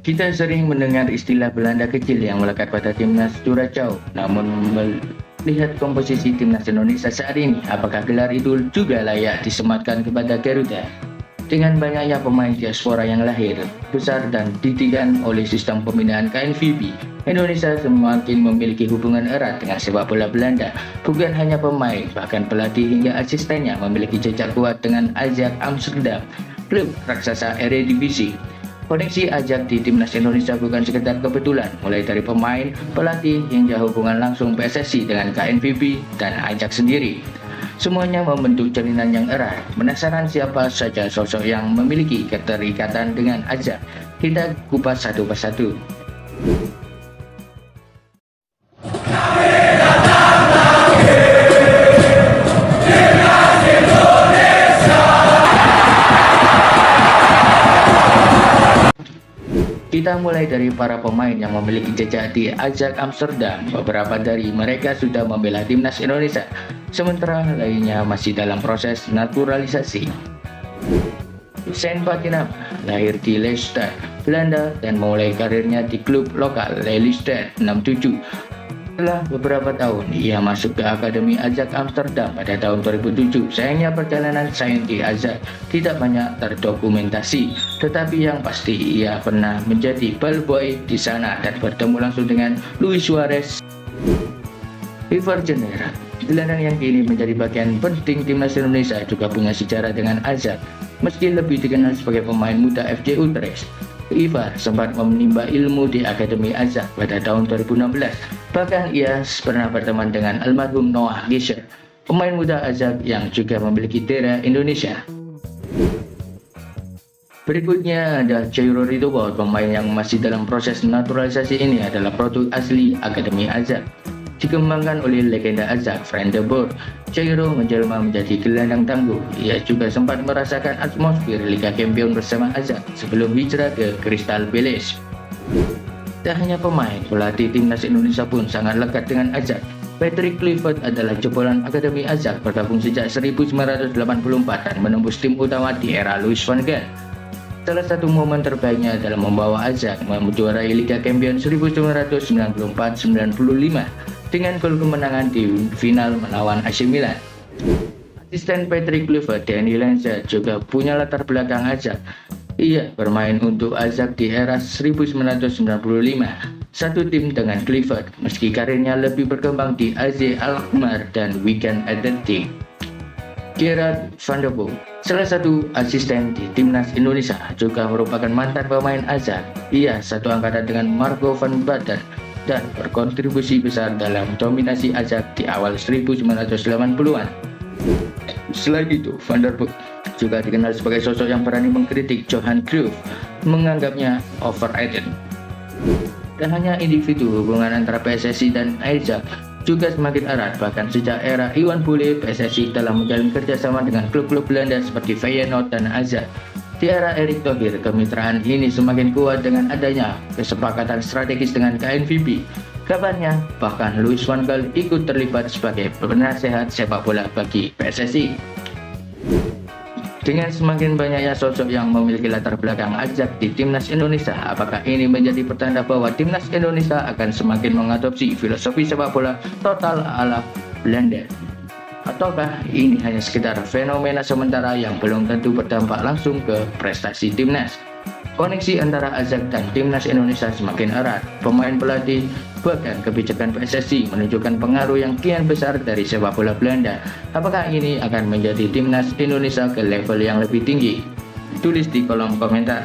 Kita sering mendengar istilah Belanda kecil yang melekat pada timnas Curaçao. Namun melihat komposisi timnas Indonesia saat ini, apakah gelar itu juga layak disematkan kepada Garuda? Dengan banyaknya pemain diaspora yang lahir, besar dan dididik oleh sistem pembinaan KNVB, Indonesia semakin memiliki hubungan erat dengan sepak bola Belanda. Bukan hanya pemain, bahkan pelatih hingga asistennya memiliki jejak kuat dengan Ajax Amsterdam, klub raksasa Eredivisie. Koneksi Ajax di timnas Indonesia bukan sekedar kebetulan, mulai dari pemain, pelatih, hingga hubungan langsung PSSI dengan KNVB dan Ajax sendiri. Semuanya membentuk jalinan yang erat. Penasaran siapa saja sosok yang memiliki keterikatan dengan Ajax? Kita kupas satu persatu. Kita mulai dari para pemain yang memiliki jejak di Ajax Amsterdam. Beberapa dari mereka sudah membela timnas Indonesia, sementara lainnya masih dalam proses naturalisasi. Sen Patinama lahir di Leicester, Belanda dan memulai karirnya di klub lokal Lelystad 67. Setelah beberapa tahun, ia masuk ke Akademi Ajax Amsterdam pada tahun 2007. Sayangnya perjalanan Sen di Ajax tidak banyak terdokumentasi, tetapi yang pasti ia pernah menjadi bellboy di sana dan bertemu langsung dengan Luis Suarez. Ivar Jenner, gelandang yang kini menjadi bagian penting timnas Indonesia, juga punya sejarah dengan Ajax. Meski lebih dikenal sebagai pemain muda FC Utrecht, Ivar sempat menimba ilmu di Akademi Ajax pada tahun 2016. Bahkan ia pernah berteman dengan almarhum Noah Gisher, pemain muda Ajax yang juga memiliki darah Indonesia. Berikutnya ada Jairo Ritobot, pemain yang masih dalam proses naturalisasi. Ini adalah produk asli Akademi Ajax. Dikembangkan oleh legenda Ajax, Frank de Boer, Jairo menjelma menjadi gelandang tangguh. Ia juga sempat merasakan atmosfer Liga Champions bersama Ajax sebelum hijrah ke Crystal Palace. Tak hanya pemain, pelatih timnas Indonesia pun sangat lekat dengan Ajax. Patrick Kluivert adalah jebolan Akademi Ajax, bergabung sejak 1984 dan menembus tim utama di era Louis van Gaal. Salah satu momen terbaiknya dalam membawa Ajax menjuarai Liga Champions 1994-95 dengan gol kemenangan di final melawan AC Milan. Asisten Patrick Kluivert, Danny Lanza, juga punya latar belakang Ajax. Ia bermain untuk Ajax di era 1995, satu tim dengan Kluivert, meski karirnya lebih berkembang di AZ Alkmaar dan Wigan Athletic. Gerard van der Boom, salah satu asisten di timnas Indonesia, juga merupakan mantan pemain Ajax. Ia satu angkatan dengan Marco van Basten dan berkontribusi besar dalam dominasi Ajax di awal 1980-an. Selain itu, Van der Boom juga dikenal sebagai sosok yang berani mengkritik Johan Cruyff, menganggapnya overrated. Dan hanya individu, hubungan antara PSSI dan Ajax juga semakin erat. Bahkan sejak era Iwan Bule, PSSI telah menjalin kerjasama dengan klub-klub Belanda seperti Feyenoord dan Ajax. Di era Erick Thohir, kemitraan ini semakin kuat dengan adanya kesepakatan strategis dengan KNVB. Kabarnya, bahkan Louis van Gaal ikut terlibat sebagai penasehat sepak bola bagi PSSI. Dengan semakin banyaknya sosok yang memiliki latar belakang Ajax di timnas Indonesia, apakah ini menjadi pertanda bahwa timnas Indonesia akan semakin mengadopsi filosofi sepak bola total ala Belanda? Ataukah ini hanya sekedar fenomena sementara yang belum tentu berdampak langsung ke prestasi timnas? Koneksi antara Ajax dan timnas Indonesia semakin erat. Pemain, pelatih, bahkan kebijakan PSSI menunjukkan pengaruh yang kian besar dari sepak bola Belanda. Apakah ini akan menjadi timnas Indonesia ke level yang lebih tinggi? Tulis di kolom komentar.